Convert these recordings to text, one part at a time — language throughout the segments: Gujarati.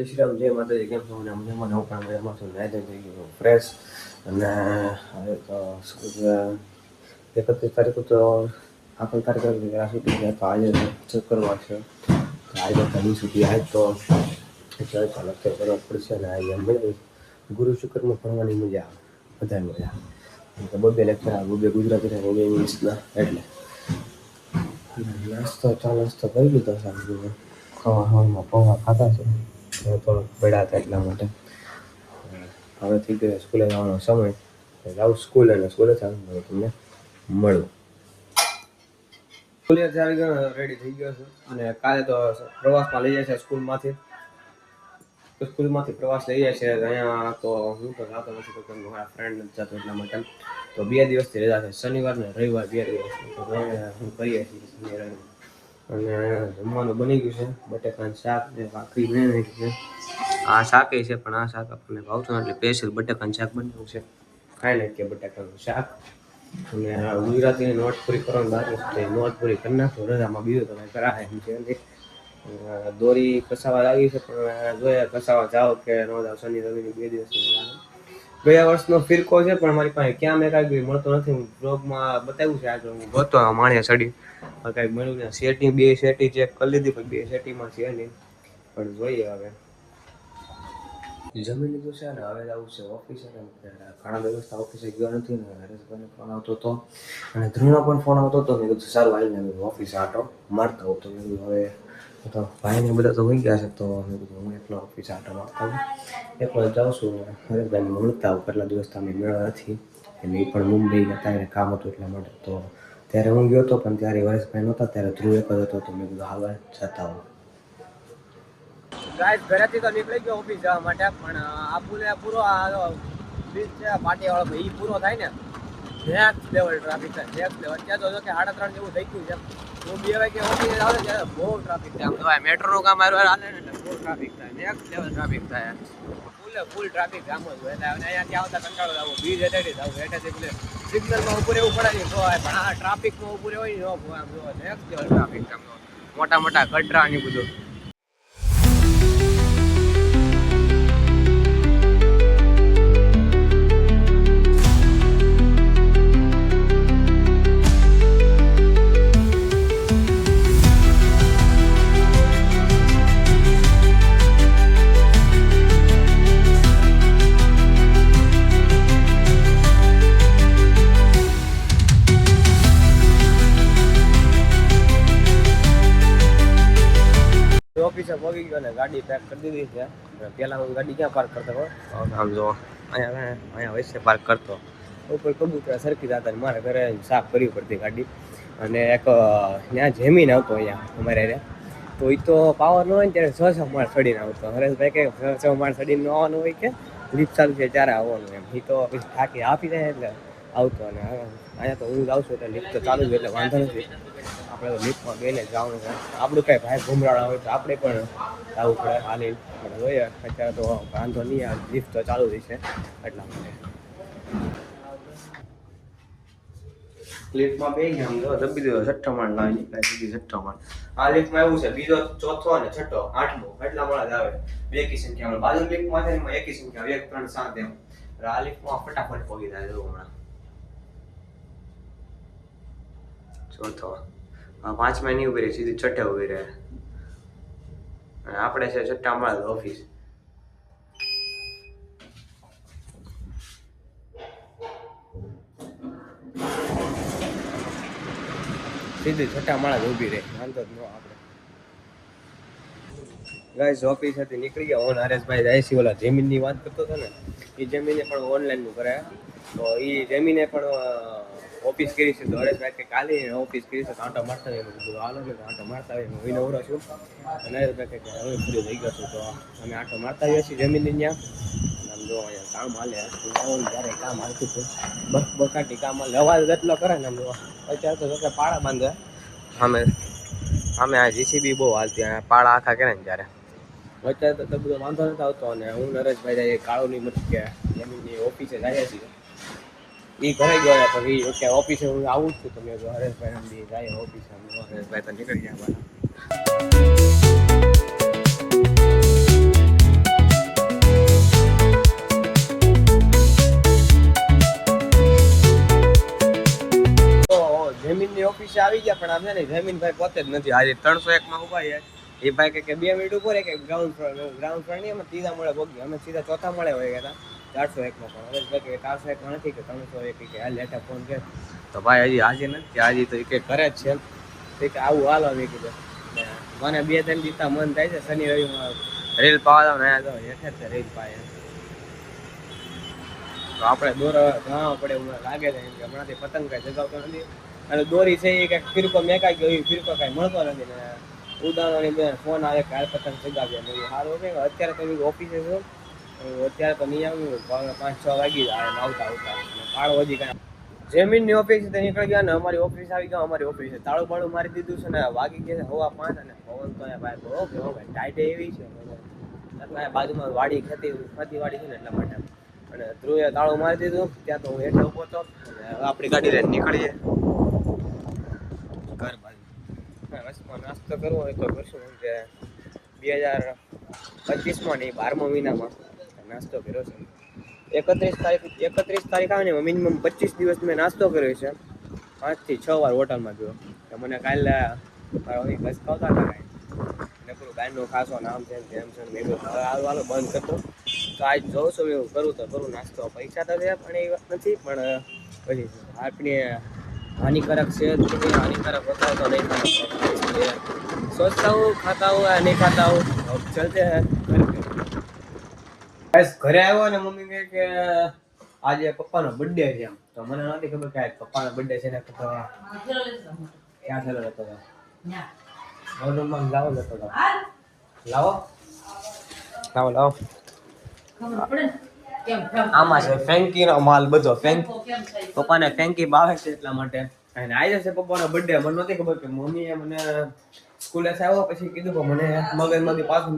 જય શ્રી રામ, જય માતાજી. કેમ છો? મને મજામાં હું પણ મજામાં છું. નાઈ થઈ ગયું ફ્રેશ અને હવે તો શું છે 31 તારીખ તો આખરી તારીખ સુધી ગયા તો આજે ચેક કરવા છે. આજે ઘણી સુધી આજ તો ચાલો કરવા પડશે ને આજે મળે ગુરુ શુક્રમાં ભણવાની મજા આવે, વધારે મજા આવે. બબે લેક્ચર આવે, બબે ગુજરાતી બબે ઇંગ્લિશના એટલે ચા નાસ્તો કરી લીધો સાહેબ. ખાવામાં પૌવા ખાધા છે થોડોક પડ્યા હતા એટલા માટે. હવે થઈ ગયો સ્કૂલે જવાનો સમય, જાઉં સ્કૂલે અને સ્કૂલે ચાલુ તમને મળું. સ્કૂલે આવી ગયો, રેડી થઈ ગયો છે અને કાલે તો પ્રવાસમાં લઈ જાય છે સ્કૂલમાંથી. તો સ્કૂલમાંથી પ્રવાસ લઈ જાય છે અહીંયા તો હું તો જાતો નથી તો કેમ મારા ફ્રેન્ડ નથી જતો એટલા માટે. તો 2 દિવસથી રજા છે, શનિવાર ને રવિવાર 2 દિવસ. તો હું કરીએ છીએ શનિ રવિવાર. અને જમવાનું બની ગયું છે, બટેકાનું શાક ને ભાખરી ને છે. આ શાક છે પણ આ શાક આપણને ભાવતું એટલે સ્પેશિયલ બટેકાનું શાક બનાવ્યું છે. ખાઈ નાખીએ બટેકાનું શાક. અને ગુજરાતીની નોટ પૂરી કરવાની બાકી છે, નોટ પૂરી કરી નાખો રજામાં. બીજું તો કંઈ કરાય એમ છે નથી. દોરી કસાવા લાગી છે પણ જોઈએ કસાવા જાઓ કે ન જાઓ. શનિ રવિની 2 દિવસની ગયા વર્ષનો ફિરકો છે પણ મારી પાસે ક્યાં મેં કાંઈ મળતો નથી. હું બ્લોગમાં બતાવ્યું છે આજે હું ગોતો માણ્યા સડી કાંઈક મળ્યું ને. સેટિંગ 2 સેટિંગ ચેક કરી લીધી પણ 2 સેટિંગમાં છે નહીં, પણ જોઈએ હવે. જમી લીધું છે ને હવે જવું છે ઓફિસે. ઘણા દિવસ ઓફિસે ગયો નથી ને હરેશભાઈને ફોન આવતો હતો અને ધ્રુવનો પણ ફોન આવતો હતો. મેં કીધું સારું આવીને ઓફિસે આટો મારતા હોઉં. તો મેં કીધું હવે તો ભાઈને બધા તો હોઈ ગયા છે તો મેં કીધું હું એકલો ઓફિસે આટો મારતા હોઉં. એકલો જાઉં છું. હરેશભાઈને મળતા આવું, કેટલા દિવસ તમે મેળા નથી એટલે એ પણ મુંબઈ હતા એને કામ હતું એટલા માટે. તો ત્યારે હું ગયો હતો પણ ત્યારે હરેશભાઈ નહોતા, ત્યારે ધ્રુવ એક જ હતો. તો મેં કીધું હાલ જતા હોઉં. ગાઈસ ઘરેથી તો નીકળી ગયો ઓફિસ જવા માટે પણ આ પૂરો આ બ્રિજ છે પાટીવાળો એ પૂરો થાય ને નેક્સ્ટ લેવલ ટ્રાફિક થાય. નેક્સ્ટ લેવલ ત્યાં તો કે 3:30 જેવું થઈ ગયું છે. હું 2 વાગે ઓફિસે આવે ત્યારે બહુ ટ્રાફિક થાય. આમ તો મેટ્રોનું કામ હાલે ને એટલે બહુ ટ્રાફિક થાય, નેક્સ્ટ લેવલ ટ્રાફિક થાય. ફૂલ ટ્રાફિક જામ જ હોય. એટલે અહીંયાથી આવતા કંટાળો આવો બ્રિજ હેઠેથી જ આવું. હેઠેથી એટલે સિગ્નલમાં ઉપર એવું પડે નહીં તો પણ આ ટ્રાફિકમાં ઉપર હોય ને આમ જો નેક્સ્ટ લેવલ ટ્રાફિક થાય. મોટા મોટા ગટરા ને બધું. ઓફિસે પહોંચી ગયો ને ગાડી પેક કરી દીધી છે. પહેલાં હું ગાડી ક્યાં પાર્ક કરતો હતો આમ જો અહીંયા વચ્ચે પાર્ક કરતો ઉપર કબૂતરા સરખી જતા મારે ઘરે સાફ કરવી પડતી ગાડી. અને એક ત્યાં જમીન આવતો અહીંયા અમારે રે તો એ તો પાવર ન હોય ને ત્યારે 6 માળ ચડીને આવતો. હરેશભાઈ કે 6 માળ ચડીને આવવાનું હોય કે લિફ્ટ ચાલુ છે ત્યારે આવવાનું એમ. એ તો પછી થાકી આપી જાય એટલે આવતો. અને અહીંયા તો હું જાઉં છું એટલે લિફ્ટ તો ચાલુ જ એટલે વાંધો નથી. આપણે તો લિફ્ટમાં બેને જવાનું છે. આપણું કાંઈ ભાઈ ઘુમરાળા હોય તો આપણે પણ જવું પડે હાલી. પણ જોઈએ અત્યારે તો વાંધો નહીં આવે, લિફ્ટ તો ચાલુ રહી છે એટલા માટે. લિફ્ટમાં બે ગયા આમ જો દબી દીધો 6 માળ ના નીકળાય 6 માળ. આ લિફ્ટમાં એવું છે બીજો, ચોથો અને છઠ્ઠો 8મો એટલા માળ જ આવે. બે કી સંખ્યા બાજુ લિફ્ટમાં છે એમાં એકી સંખ્યા 1 3 7 એમ. આ લિફ્ટમાં ફટાફટ પહોંચી જાય જો હમણાં. ચોથો આ 5મા ની ઉભી રહી સીધી 6 ઉભી રહે. અને આપણે છે 6 માળ ઓફિસ. સીધી 6 માળ જ ઊભી રહે, વાંધો જ ન આપણે. ગાઈસ ઓફિસ હતી નીકળી ગયા. ઓન હરેશભાઈ જાય છે ઓલા જમીનની વાત કરતો હતો ને એ જમીને પણ ઓનલાઈનનું કરે. તો એ જમીને પણ ઓફિસ કરી છે. તો હરેશભાઈ કે કાલે ઓફિસ કરી છે આંટો મારતા હોય. બધું હાલો ને આંટો મારતા હોય હું નવરો છું. અને હરેશભાઈ કે હવે ફ્રી થઈ ગયો છું તો અમે આંટો મારતા હોઈએ છીએ જમીનની ત્યાં. આમ જો અહીંયા કામ હાલે ત્યારે કામ હાલતું હતું બકાટી કામ હાલે. અવાજ એટલો કરે ને આમ અત્યારે તો કે પાળા બાંધે અમે આ જીસીબી બહુ હાલતી પાળા આખા કરે ને ત્યારે. અત્યારે તો બધો વાંધો નથી આવતો. અને હું નરેશભાઈ જાય કાળુની મત કે જમીનની ઓફિસે જાય છીએ. એ ઘરે ગયો પછી ઓકે ઓફિસે હું આવું જ છું. તમે હરેશભાઈ આમ જાય ઓફિસે. હરેશભાઈ તો નીકળી ગયા. પણ આમ છે ને જમીનભાઈ પોતે જ નથી. આજે 301 માં ઉભા છે. એ ભાઈ કે 2 મિનિટ ઉપર કે ગ્રાઉન્ડ ફ્લોર નહીં, અમે ત્રીજા મળે પહોંચી, અમે સીધા ચોથા મળે હોય ગયા હતા 401 માં. પણ હવે કે 401 માં નથી કે 301 કે હાલ લેટા ફોન કે તો ભાઈ હજી હાજર નથી. હાજી તો કે કરે જ છે કે આવું હાલો મેં કીધું. મને 2-3 દીતા મન થાય છે શનિ રવિમાં રેલ પાવા દો ને હેઠે રેલ પાય તો આપણે દોરા ઘણા પડે એવું લાગે છે કે હમણાંથી પતંગ કાંઈ જગાવતો નથી. અને દોરી છે એ કાંઈક ફિરકો મેકાઈ ગયો, એ ફિરકો કાંઈ મળતો નથી ને ઉદાહરણની બેન ફોન આવે કે હાલ પતંગ જગાવ્યા નહીં. સારું કે અત્યારે તો ઓફિસે છું, અત્યારે તો નહીં આવ્યું, 5-6 વાગી જાય આવતા કાળો હજી કાંઈ. જમીનની ઓફિસ નીકળી ગયા ને અમારી ઓફિસ આવી ગયા. અમારી ઓફિસે તાળું બાળું મારી દીધું છે ને વાગી ગયા 5:15 અને પવન તો ભાઈ બહુ કેવો ભાઈ ટાઈટ એવી છે. બાજુમાં વાડી ખેતીવાડી છે ને એટલા માટે. અને ધ્રુવે તાળું મારી દીધું. ત્યાં તો હું હેઠળ ઉભો હતો. આપણી ગાડી લઈને નીકળીએ ઘર બાજુ. રસ્તામાં નાસ્તો કરવો હોય તો કરશું કે 2025માં નહીં 12મા મહિનામાં નાસ્તો કર્યો છે. 31 તારીખ આવે ને મિનિમમ 25 દિવસ મેં નાસ્તો કર્યો છે. 5 થી 6 વાર હોટલમાં ગયો. તો મને કાલે ઘસકાવતા હતા કાંઈ નકરું ગાયનું ખાસો નામ છે તેમ છે મેં હાલો બંધ કરતો. તો આજ જોઉં છું એવું કરું તો કરું નાસ્તો. પૈસા તો છે પણ એ વાત નથી, પણ પછી આપણી હાનિકારક સેહત કે હાનિકારક હોતા તો નહીં સોચતા હું ખાતા હું નહીં ખાતા હું ચલતે હે. ઘરે આવ્યો ને મમ્મી કહે કે આજે પપ્પાનો બર્થડે છે એમ. તો મને નથી ખબર કે પપ્પાનો બર્થડે છે ને ક્યાં થયેલો હતો લાવો લેતો લાવો આમાં છે ફેન્કીનો માલ બધો. પપ્પાને ફેન્કી ભાવે છે એટલા માટે. અને આજે છે પપ્પાનો બર્થડે. મને નથી ખબર કે મમ્મીએ મને સ્કૂલે આવ્યો પછી કીધું કે મને મગજમાંથી પાછું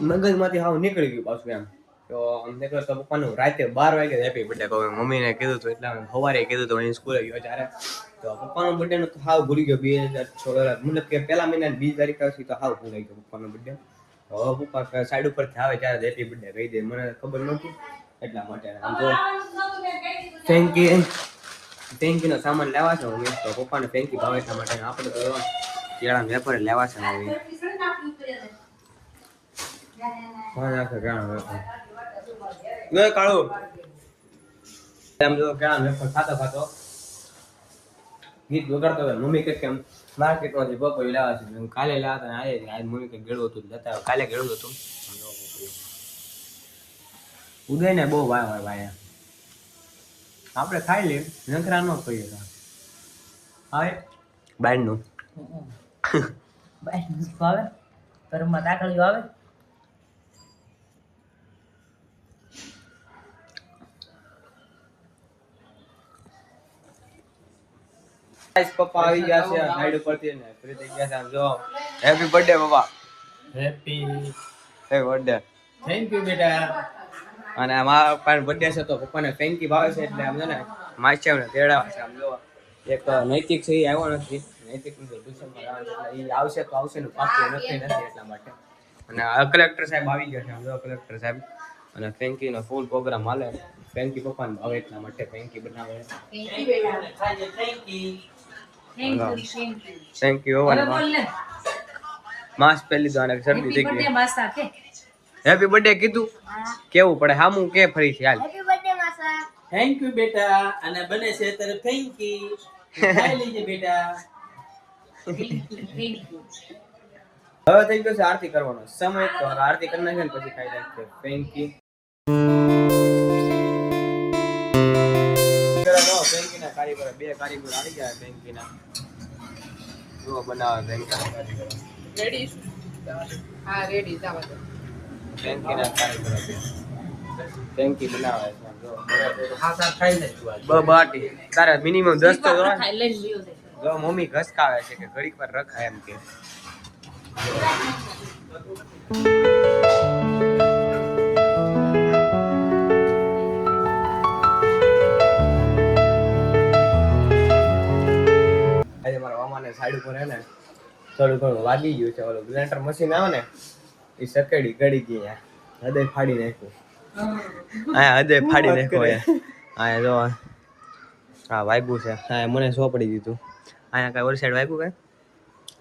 મગજમાંથી હાવ નીકળી ગયું પાછું એમ. તો અમને કહ્યું તો પપ્પાનું રાતે 12 વાગે હેપી બર્થડે કહું. મમ્મીને કીધું હતું એટલે સવારે કીધું હતું અહીં સ્કૂલે ગયો ત્યારે. તો પપ્પાનો બર્થડે નું હાવ ભૂલી ગયો. 2016 મતલબ કે પહેલા મહિનાની 20 તારીખ આવશે તો હાવ ભૂલાઈ ગયો પપ્પાનો બર્થડે. હવે પપ્પા સાઈડ ઉપરથી આવે ત્યારે હેપી બર્થડે કહી દે. મને ખબર નહોતી એટલા માટે. આમ તો ફેન્કીનો સામાન લેવા છે મમ્મી. તો પપ્પાને ફેન્કી ભાવે એટલા માટે. આપણે તો કેળા વેપારે લેવા છે મમ્મી. ખાતો ગીત વગાડતો હોય. મમ્મી કે કેમ માર્કેટમાંથી પપૈયું લેવા છે. કાલે લેવા હતા આજે મમ્મી કે ગેળું હતું લેતા કાલે ગેળું હતું. ઉદય ને બહુ ભાઈ આપણે ખાઈ લઈએ નખરા ન કહીએ. હા બાયનું આવે ઘરમાં દાખલીઓ આવે. પપ્પા આવી ગયા છે સાઈડ ઉપરથી ને ફ્રી થઈ ગયા છે. આમ જો હેપી બર્થડે પપ્પા. Happy birthday. થેન્ક યુ બેટા. અને મારા પપ્પાનો બર્થડે છે તો પપ્પાને ફેન્કી ભાવે છે એટલે આમ ને માછીને તેડાવે છે. આમ જો એક નૈતિક છે એ આવ્યો નથી. નૈતિક ટ્યુશનમાં આવે એ આવશે તો આવશે ને પાક્કું નથી એટલા માટે. અને કલેક્ટર સાહેબ આવી ગયા છે. આમ જો કલેક્ટર સાહેબ. અને ફેન્કીનો ફૂલ પ્રોગ્રામ હાલે. ફેન્કી પપ્પાને ભાવે એટલા માટે ફેન્કી બનાવે. Thank you. માસ્ક પહેરી લીધો અને શરદી થઈ ગઈ. હેપી બર્થડે કીધું કેવું પડે હામું કે ફરી છે હાલ. હેપી બર્થડે માસા. થેન્ક યુ બેટા. અને બને છે તારે ફેન્કી ખાઈ લેજે બેટા. હવે થઈ ગયો છે આરતી કરવાનો સમય. તો આરતી કરી નાખે ને પછી ખાઈ નાખશે ફેન્કી. ફેન્કીના કારીગરો 2 કારીગરો આવી ગયા. ફેન્કીના જો બનાવે ફેન્કીના કારીગરો રેડી. હા રેડી જાવ તો ફેન્કીના કારીગરો ફેન્કી બનાવે છે. જો હા ખાઈ લે તું આજ. બાટી તારે મિનિમમ 10 તો ખાઈ લઈને બીઓ છે. જો મમ્મી ઘસકાવે છે કે ઘડીક વાર રખાય એમ કે. આજે મારા મામાને સાઈડ ઉપર હે ને થોડું ઘણું વાગી ગયું છે. ઓલું બ્લેન્ડર મશીન આવે ને એ સકેડી ગળી ગઈ. હૃદય ફાડી નાખ્યું. હા હૃદય ફાડી નાખ્યો. હા જો હા વાગ્યું છે. હા મને સો પડી દીધું. અહીંયા કાંઈ વરસાદ વાગ્યું કાંઈ?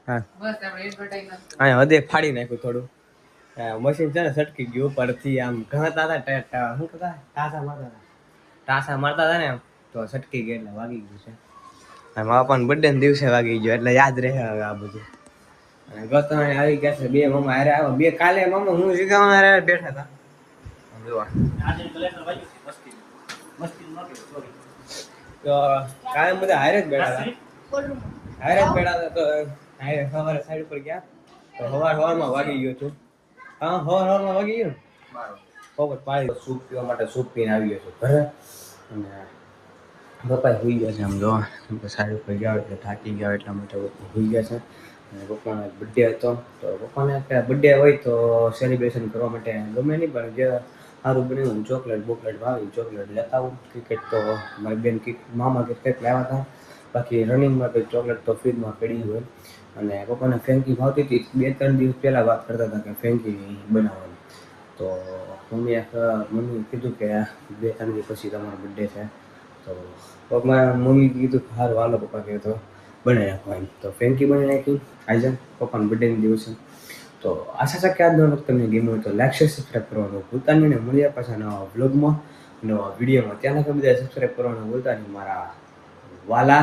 હા બસ આપણે એડવર્ટાઈઝ નાખશું. અહીંયા હદે ફાડી નાખ્યું થોડું. મશીન છે ને સટકી ગયું ઉપરથી આમ ઘાતા હતા શું કહેતા ટાસા મારતા હતા ને આમ તો સટકી ગઈ એટલે વાગી ગયું છે. અને મારા પપ્પાના બર્થડે ના દિવસે વાગી ગયો એટલે યાદ રહે હવે આ બધું. અને ગતવાણી આવી ગયા છે બે મામા હારે આવ્યા બે કાલે મામા હું શીખવા હારે બેઠા હતા. જોવા તો કાલે બધા હારે જ બેઠા હતા. હારે જ બેઠા હતા તો હારે સવારે સાઈડ પર ગયા તો સવારમાં વાગી ગયો છું. હા સવારમાં વાગી ગયું ને ખબર પાડી સૂપ પીવા માટે સૂપ પીને આવી ગયો છું ઘરે. અને પપ્પા સુઈ ગયા છે આમ જોવા સાઈડ ઉપર ગયા એટલે થાકી ગયા એટલા માટે સુઈ ગયા છે. અને પપ્પાનો બર્થડે હતો તો પપ્પાને બર્થડે હોય તો સેલિબ્રેશન કરવા માટે ગમે નહીં પણ જે સારું બન્યું ચોકલેટ બોકલેટ ભાવી ચોકલેટ લેતા આવું. ક્રિકેટ તો મારી બેન મામા ક્રિકેટ લાવ્યા હતા. બાકી રનિંગમાં તો ચોકલેટ તો ફ્રીજમાં પડી હોય. અને પપ્પાને ફેંકી ભાવતી હતી 2-3 દિવસ પહેલાં વાત કરતા હતા કે ફેંકી બનાવવાની. તો મમ્મીએ કીધું કે 2-3 દિવસ પછી તમારો બર્થડે છે તો મમ્મી કીધું કે સારું હાલો પપ્પા કહે તો બનાવી નાખો એમ. તો ફેંકી બનાવી નાખી આજે પપ્પાના બર્થડેના દિવસે. તો આશા છે કે આજનો વખત તમને ગમ્યો હોય તો લાઈક શેર સબસ્ક્રાઈબ કરવાનું ભૂલતા નહીં. અને મળ્યા પાછા નવા વ્લોગમાં નવા વિડીયોમાં. ત્યાંના બધા સબસ્ક્રાઈબ કરવાનું ભૂલતા નહીં મારા વાલા.